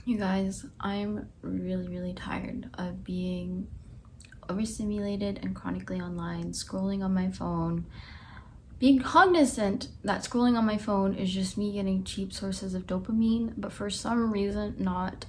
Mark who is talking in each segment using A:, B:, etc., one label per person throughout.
A: You guys, I'm really tired of being overstimulated and chronically online, scrolling on my phone, being cognizant that scrolling on my phone is just me getting cheap sources of dopamine, but for some reason not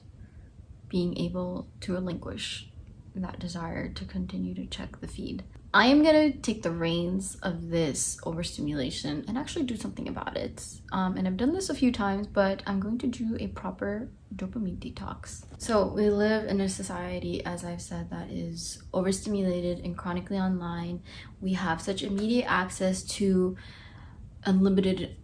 A: being able to relinquish that desire to continue to check the feed. I am gonna take the reins of this overstimulation and actually do something about it. And I've done this a few times, but I'm going to do a proper dopamine detox. So we live in a society, as I've said, that is overstimulated and chronically online. We have such immediate access to unlimited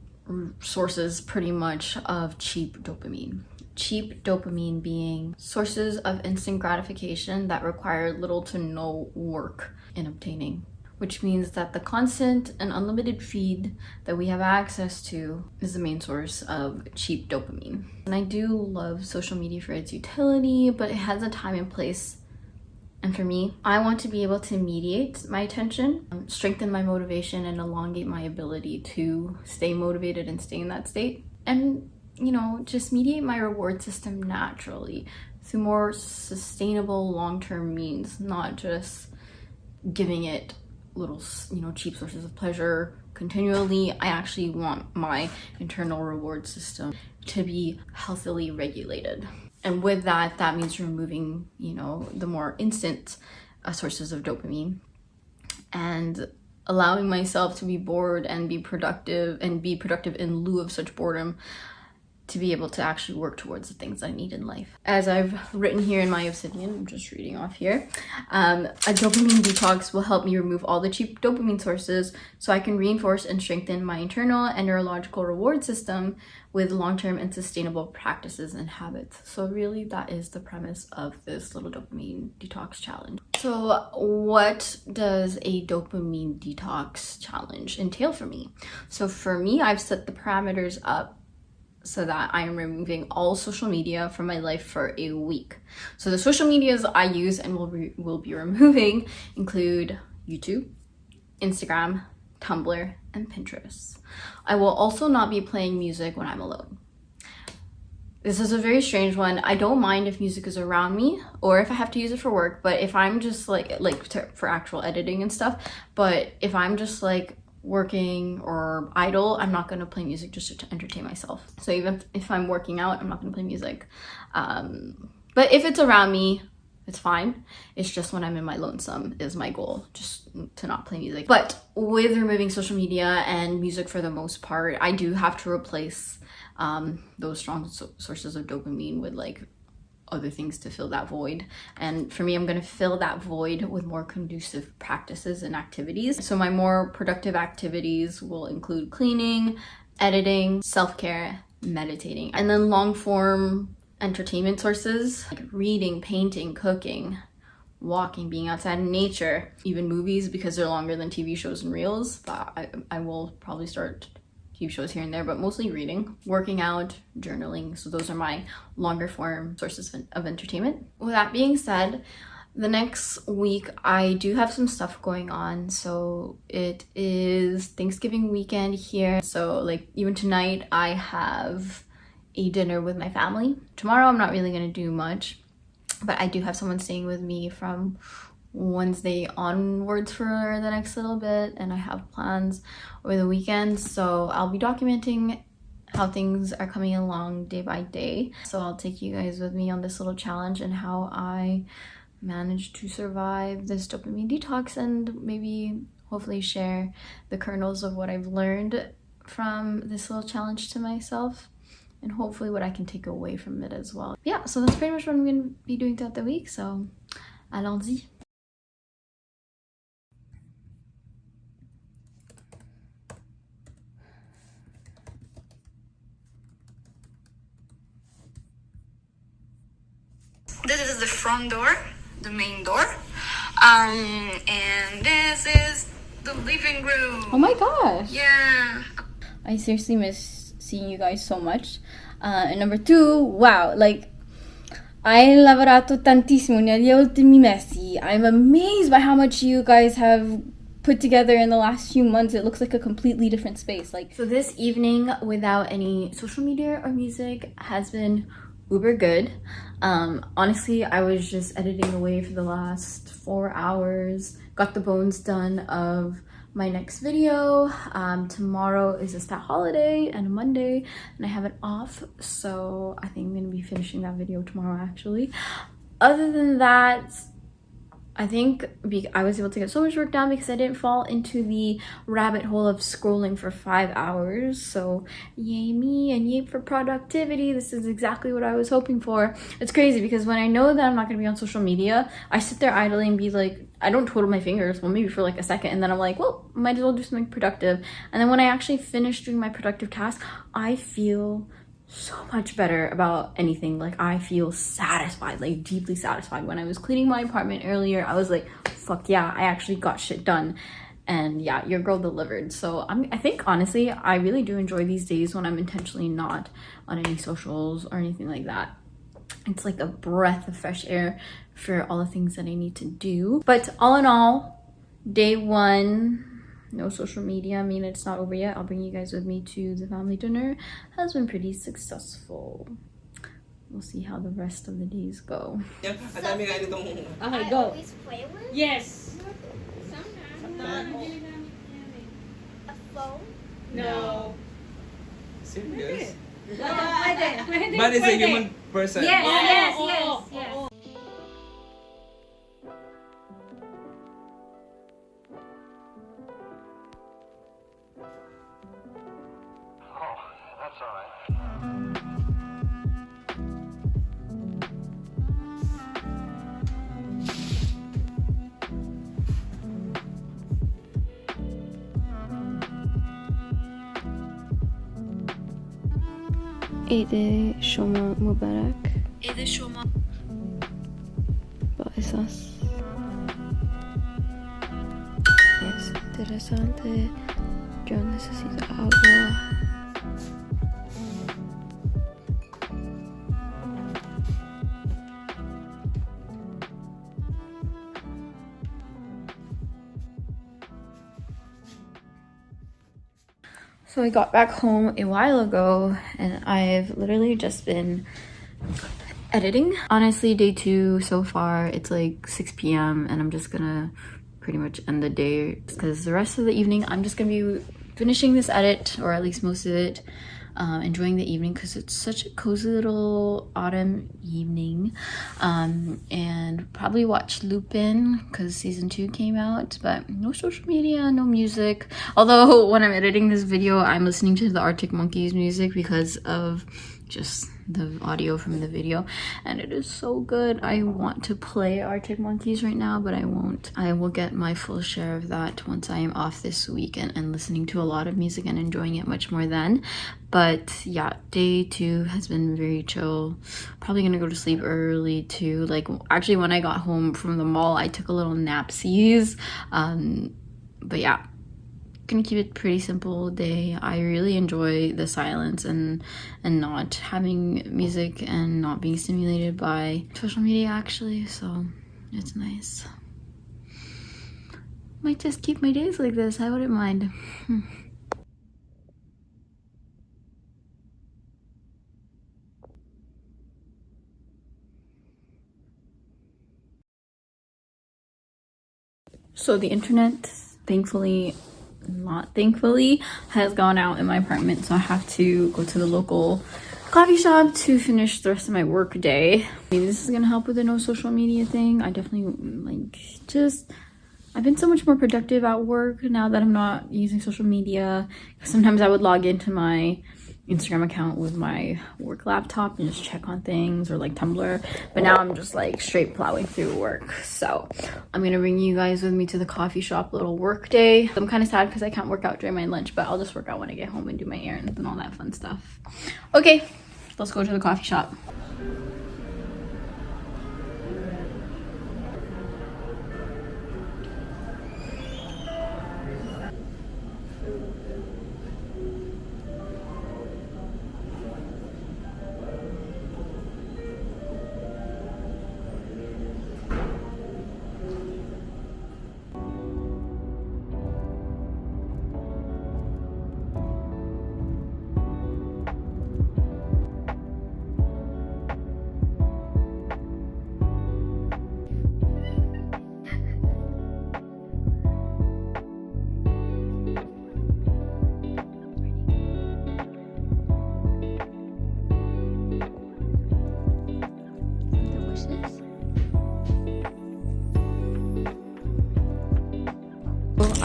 A: sources pretty much of cheap dopamine. Cheap dopamine being sources of instant gratification that require little to no work in obtaining, which means that the constant and unlimited feed that we have access to is the main source of cheap dopamine. And I do love social media for its utility, but it has a time and place. And for me, I want to be able to mediate my attention, strengthen my motivation, and elongate my ability to stay motivated and stay in that state. And just mediate my reward system naturally through more sustainable long-term means, not just giving it little, cheap sources of pleasure continually. I actually want my internal reward system to be healthily regulated. And with that, that means removing, the more instant sources of dopamine and allowing myself to be bored and be productive in lieu of such boredom, to be able to actually work towards the things I need in life. As I've written here in my obsidian, I'm just reading off here, a dopamine detox will help me remove all the cheap dopamine sources so I can reinforce and strengthen my internal and neurological reward system with long-term and sustainable practices and habits. So really that is the premise of this little dopamine detox challenge. So what does a dopamine detox challenge entail for me? So for me, I've set the parameters up so that I am removing all social media from my life for a week. So the social medias I use and will be removing include YouTube, Instagram, Tumblr, and Pinterest. I will also not be playing music when I'm alone. This is a very strange one. I don't mind if music is around me or if I have to use it for work, but if I'm just for actual editing and stuff, but if I'm just working or idle, I'm not going to play music just to entertain myself. So even if I'm working out, I'm not going to play music. But if it's around me, it's fine. It's just when I'm in my lonesome is my goal, just to not play music. But with removing social media and music for the most part, I do have to replace those strong sources of dopamine with other things to fill that void. And for me, I'm going to fill that void with more conducive practices and activities. So my more productive activities will include cleaning, editing, self-care, meditating, and then long form entertainment sources like reading, painting, cooking, walking, being outside in nature, even movies because they're longer than TV shows and reels. But I will probably start TV shows here and there, but mostly reading, working out, journaling. So those are my longer form sources of entertainment. With that being said, the next week I do have some stuff going on. So it is Thanksgiving weekend here. So even tonight I have a dinner with my family. Tomorrow I'm not really gonna do much, but I do have someone staying with me from Wednesday onwards for the next little bit, and I have plans over the weekend, so I'll be documenting how things are coming along day by day. So I'll take you guys with me on this little challenge and how I managed to survive this dopamine detox, and maybe hopefully share the kernels of what I've learned from this little challenge to myself, and hopefully what I can take away from it as well. Yeah, so that's pretty much what I'm going to be doing throughout the week, so allons-y.
B: This is the front door, the main door, and this is the living room.
A: Oh my gosh!
B: Yeah.
A: I seriously miss seeing you guys so much. And number two, wow, I lavorato tantissimo negli ultimi mesi. I'm amazed by how much you guys have put together in the last few months, it looks like a completely different space. Like, so this evening without any social media or music has been uber good. Honestly, I was just editing away for the last 4 hours, got the bones done of my next video. Tomorrow is a stat holiday and a Monday, and I have it off, so I think I'm gonna be finishing that video tomorrow actually. Other than that, I think I was able to get so much work done because I didn't fall into the rabbit hole of scrolling for 5 hours. So yay me and yay for productivity. This is exactly what I was hoping for. It's crazy because when I know that I'm not going to be on social media, I sit there idly and be like, I don't twiddle my fingers, well maybe for like a second, and then I'm like, well, might as well do something productive. And then when I actually finish doing my productive task, I feel so much better about anything. Like, I feel satisfied, like deeply satisfied. When I was cleaning my apartment earlier, I was like, fuck yeah, I actually got shit done. And yeah, your girl delivered. So I think honestly, I really do enjoy these days when I'm intentionally not on any socials or anything like that. It's like a breath of fresh air for all the things that I need to do. But all in all, day 1, no social media. I mean, it's not over yet. I'll bring you guys with me to the family dinner. Has been pretty successful. We'll see how the rest of the days go.
C: Okay,
D: I
C: go.
D: always play with
C: Yes.
D: a phone.
C: No.
E: Serious?
C: Pwede.
E: But it's a human person.
C: Yes.
F: That's all right.
A: عید شما مبارک. عید شما با احساس. Es interesante. Yo necesito agua. So I got back home a while ago and I've literally just been editing. Honestly, day 2 so far, it's like 6 p.m. and I'm just gonna pretty much end the day because the rest of the evening I'm just gonna be finishing this edit, or at least most of it, enjoying the evening because it's such a cozy little autumn evening, and probably watch Lupin because season 2 came out. But no social media, no music, although when I'm editing this video I'm listening to the Arctic Monkeys music because of just the audio from the video, and it is so good. I want to play Arctic Monkeys right now, but I won't. I will get my full share of that once I am off this week and listening to a lot of music and enjoying it much more then. But yeah, day 2 has been very chill. Probably gonna go to sleep early too. Like, actually when I got home from the mall I took a little napsies, but yeah, gonna keep it pretty simple day. I really enjoy the silence and not having music and not being stimulated by social media actually, so it's nice. Might just keep my days like this, I wouldn't mind. So the internet, thankfully, not thankfully, has gone out in my apartment, so I have to go to the local coffee shop to finish the rest of my work day. Maybe this is gonna help with the no social media thing. I definitely I've been so much more productive at work now that I'm not using social media. Sometimes I would log into my Instagram account with my work laptop and just check on things, or like Tumblr, but now I'm just like straight plowing through work. So I'm gonna bring you guys with me to the coffee shop little work day. I'm kind of sad because I can't work out during my lunch, but I'll just work out when I get home and do my errands and all that fun stuff. Okay, let's go to the coffee shop.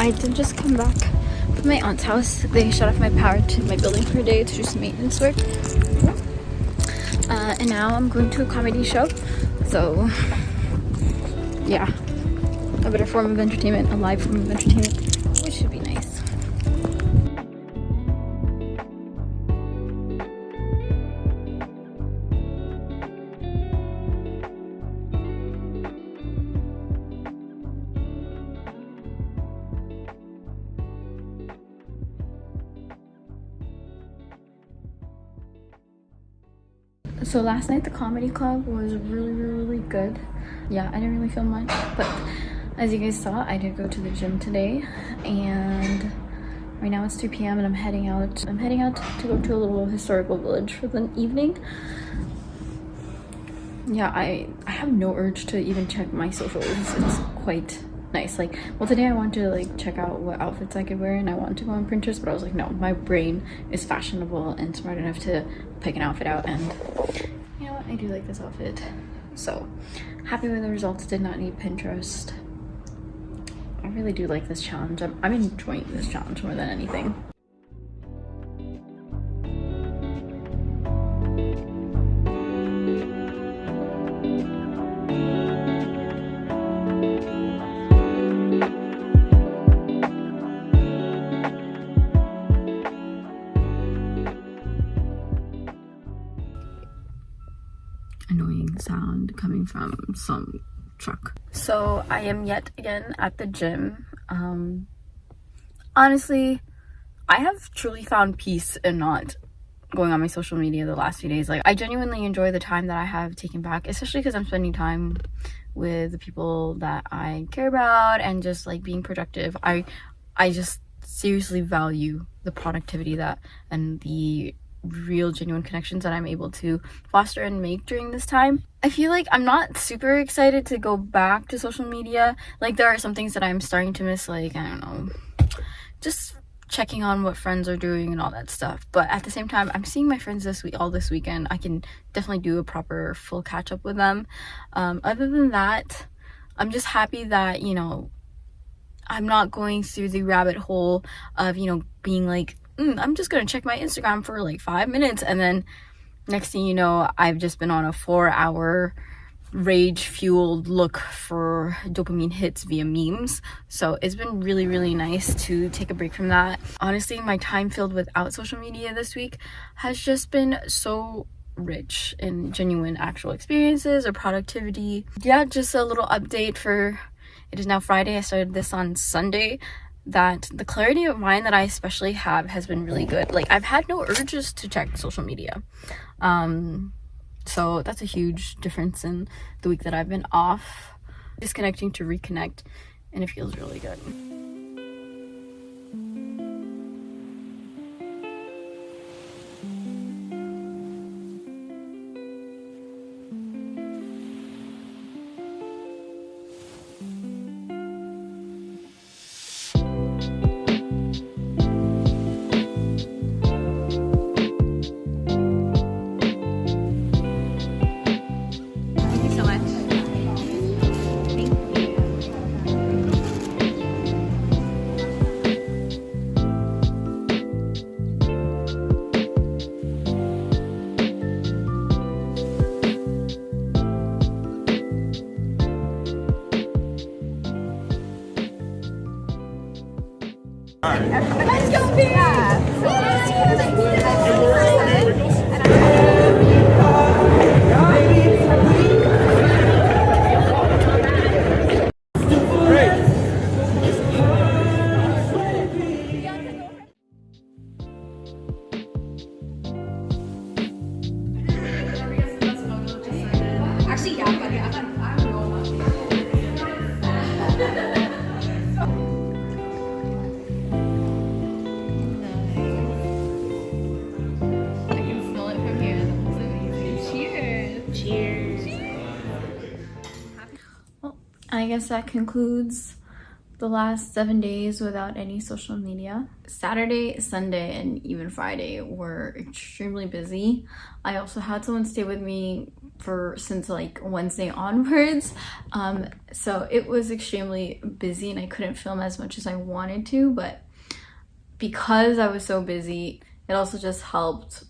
A: I did just come back from my aunt's house. They shut off my power to my building for a day to do some maintenance work. And now I'm going to a comedy show. So yeah, a better form of entertainment, a live form of entertainment, which should be nice. So last night the comedy club was really good. Yeah, I didn't really feel much, but as you guys saw, I did go to the gym today, and right now it's 3 p.m. and I'm heading out to go to a little historical village for the evening. Yeah, I have no urge to even check my socials. It's quite nice. Like, well, today I wanted to like check out what outfits I could wear, and I wanted to go on Pinterest, but I was like, no, my brain is fashionable and smart enough to pick an outfit out, and you know what, I do like this outfit. So happy with the results. Did not need Pinterest. I really do like this challenge. I'm enjoying this challenge more than anything. Annoying sound coming from some truck. So I am yet again at the gym. Honestly, I have truly found peace in not going on my social media the last few days. Like, I genuinely enjoy the time that I have taken back, especially because I'm spending time with the people that I care about and just like being productive. I just seriously value the productivity that and the real genuine connections that I'm able to foster and make during this time. I feel like I'm not super excited to go back to social media. Like, there are some things that I'm starting to miss, like, I don't know, just checking on what friends are doing and all that stuff. But at the same time, I'm seeing my friends this weekend. I can definitely do a proper full catch up with them. Other than that, I'm just happy that, you know, I'm not going through the rabbit hole of, you know, being like, I'm just gonna check my Instagram for like 5 minutes, and then next thing you know, I've just been on a 4-hour rage-fueled look for dopamine hits via memes. So it's been really nice to take a break from that. Honestly, my time filled without social media this week has just been so rich in genuine actual experiences or productivity. Yeah, just a little update for, it is now Friday. I started this on Sunday. That the clarity of mind that I especially have has been really good. Like, I've had no urges to check social media. So that's a huge difference in the week that I've been off. Disconnecting to reconnect, and it feels really good.
D: Let's go, Pia!
C: Actually, yeah, but I'm rolling.
A: I guess that concludes the last 7 days without any social media. Saturday, Sunday, and even Friday were extremely busy. I also had someone stay with me since like Wednesday onwards. So it was extremely busy and I couldn't film as much as I wanted to, but because I was so busy, it also just helped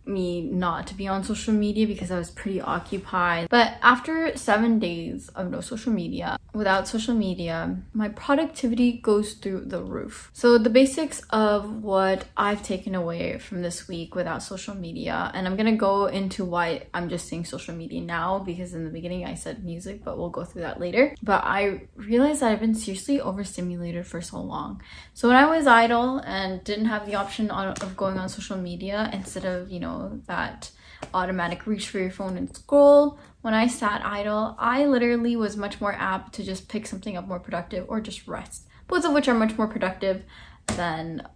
A: me not to be on social media because I was pretty occupied. But after 7 days of no social media, without social media, my productivity goes through the roof. So the basics of what I've taken away from this week without social media, and I'm gonna go into why I'm just saying social media now, because in the beginning I said music, but we'll go through that later. But I realized that I've been seriously overstimulated for so long. So when I was idle and didn't have the option of going on social media, instead of, you know, that automatic reach for your phone and scroll, when I sat idle, I literally was much more apt to just pick something up more productive or just rest, both of which are much more productive than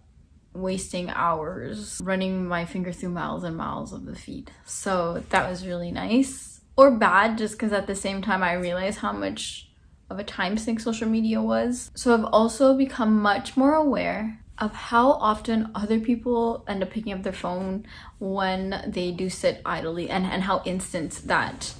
A: wasting hours running my finger through miles and miles of the feed. So that was really nice, or bad, just because at the same time I realized how much of a time sink social media was. So I've also become much more aware of how often other people end up picking up their phone when they do sit idly, and how instant that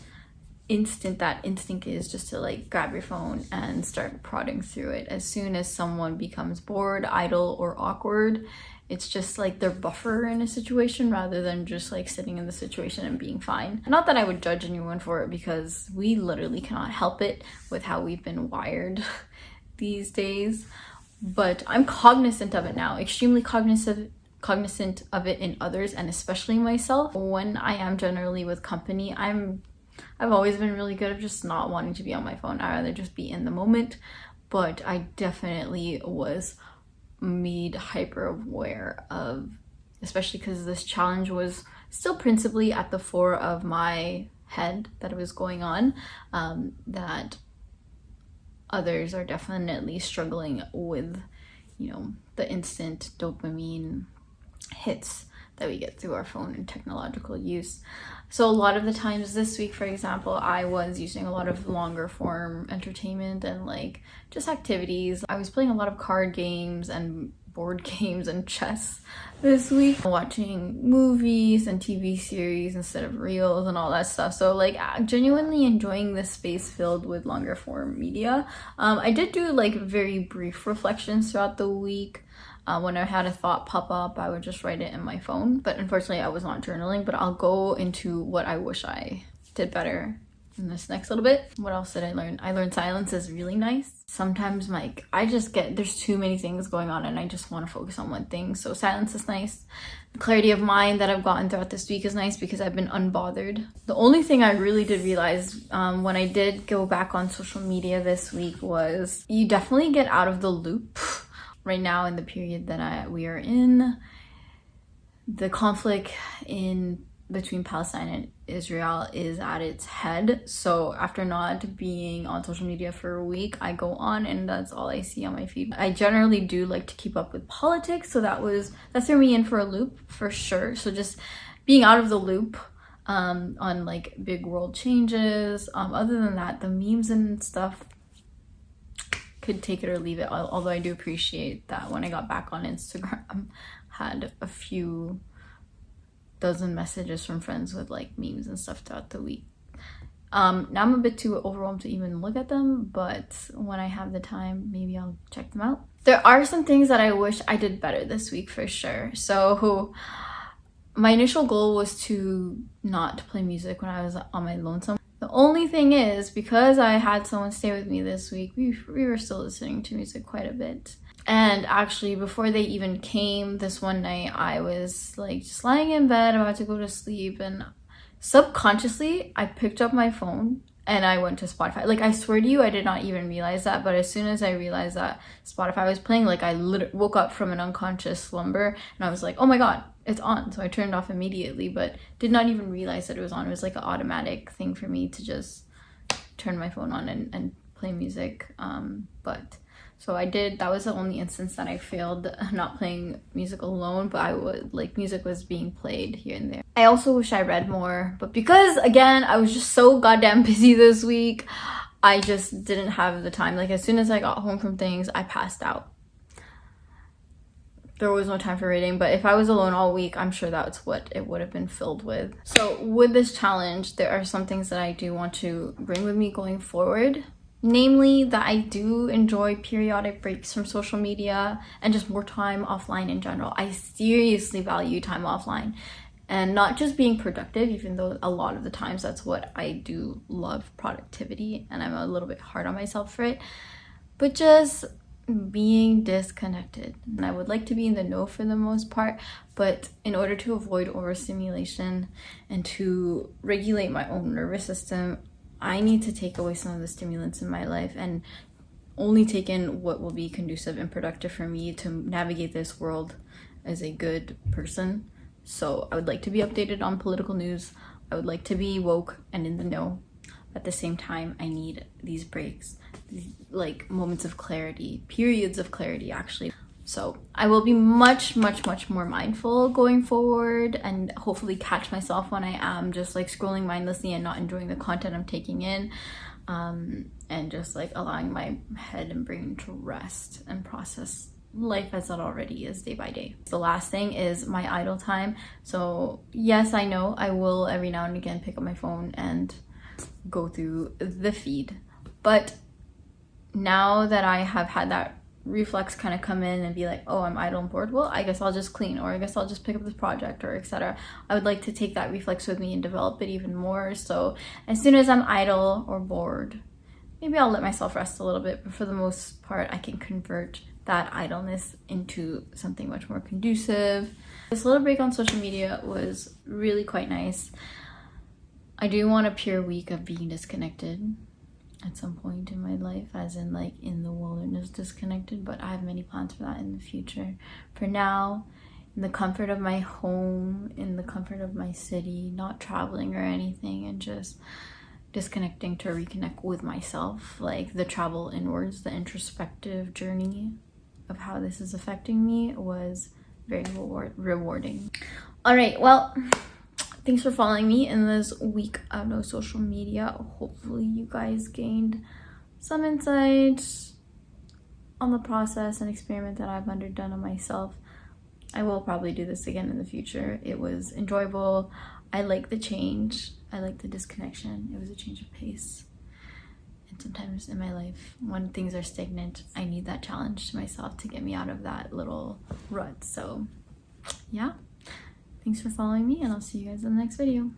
A: instinct is just to like grab your phone and start prodding through it. As soon as someone becomes bored, idle, or awkward, it's just like their buffer in a situation rather than just like sitting in the situation and being fine. Not that I would judge anyone for it, because we literally cannot help it with how we've been wired these days. But I'm cognizant of it now, extremely cognizant of it in others, and especially myself. When I am generally with company, I've always been really good at just not wanting to be on my phone. I'd rather just be in the moment. But I definitely was made hyper aware of, especially because this challenge was still principally at the fore of my head that it was going on, that others are definitely struggling with, you know, the instant dopamine hits that we get through our phone and technological use. So a lot of the times this week, for example, I was using a lot of longer form entertainment and like just activities. I was playing a lot of card games and board games and chess this week, watching movies and TV series instead of reels and all that stuff. So like genuinely enjoying this space filled with longer form media. I did do like very brief reflections throughout the week. When I had a thought pop up, I would just write it in my phone, but unfortunately I was not journaling. But I'll go into what I wish I did better in this next little bit. What else did I learn? I learned silence is really nice. Sometimes like there's too many things going on and I just want to focus on one thing. So silence is nice. The clarity of mind that I've gotten throughout this week is nice because I've been unbothered. The only thing I really did realize when I did go back on social media this week was you definitely get out of the loop. Right now in the period that we are in, the conflict between Palestine and Israel is at its head. So after not being on social media for a week, I go on and that's all I see on my feed. I generally do like to keep up with politics, so that threw me in for a loop for sure. So just being out of the loop on like big world changes. Other than that, the memes and stuff, could take it or leave it. Although I do appreciate that when I got back on Instagram, had a few dozen messages from friends with like memes and stuff throughout the week. Now I'm a bit too overwhelmed to even look at them, but when I have the time, maybe I'll check them out. There are some things that I wish I did better this week for sure. So my initial goal was to not play music when I was on my lonesome. The only thing is, because I had someone stay with me this week, we were still listening to music quite a bit. And actually, before they even came this one night, I was like just lying in bed about to go to sleep, and subconsciously I picked up my phone and I went to Spotify. Like, I swear to you, I did not even realize that, but as soon as I realized that Spotify was playing, like I woke up from an unconscious slumber and I was like, oh my god, it's on. So I turned it off immediately, but did not even realize that it was on. It was like an automatic thing for me to just turn my phone on and play music. But so I did. That was the only instance that I failed not playing music alone, but I would like music was being played here and there. I also wish I read more, but because again I was just so goddamn busy this week, I just didn't have the time. Like as soon as I got home from things, I passed out. there was no time for reading, but if I was alone all week, I'm sure that's what it would have been filled with. So with this challenge, there are some things that I do want to bring with me going forward. Namely, that I do enjoy periodic breaks from social media and just more time offline in general. I seriously value time offline. And not just being productive, even though a lot of the times that's what I do love, productivity, and I'm a little bit hard on myself for it, but just being disconnected. And I would like to be in the know for the most part, but in order to avoid overstimulation and to regulate my own nervous system, I need to take away some of the stimulants in my life and only take in what will be conducive and productive for me to navigate this world as a good person. So I would like to be updated on political news. I would like to be woke and in the know. At the same time, I need these breaks, these, like, moments of clarity, periods of clarity actually. So I will be much more mindful going forward and hopefully catch myself when I am just like scrolling mindlessly and not enjoying the content I'm taking in, and just like allowing my head and brain to rest and process life as it already is day by day. The last thing is my idle time. So yes, I know I will every now and again pick up my phone and go through the feed, but now that I have had that reflex kind of come in and be like, oh, I'm idle and bored, well, I guess I'll just clean, or I guess I'll just pick up this project, or etc. I would like to take that reflex with me and develop it even more. So as soon as I'm idle or bored, maybe I'll let myself rest a little bit, but for the most part I can convert that idleness into something much more conducive. This little break on social media was really quite nice. I do want a pure week of being disconnected at some point in my life, as in like in the wilderness disconnected, but I have many plans for that in the future. For now, in the comfort of my home, in the comfort of my city, not traveling or anything, and just disconnecting to reconnect with myself, like the travel inwards, the introspective journey of how this is affecting me was very rewarding. All right, well, thanks for following me in this week of no social media. Hopefully you guys gained some insight on the process and experiment that I've underdone on myself. I will probably do this again in the future. It was enjoyable. I like the change. I like the disconnection. It was a change of pace. And sometimes in my life, when things are stagnant, I need that challenge to myself to get me out of that little rut. So yeah. Thanks for following me, and I'll see you guys in the next video.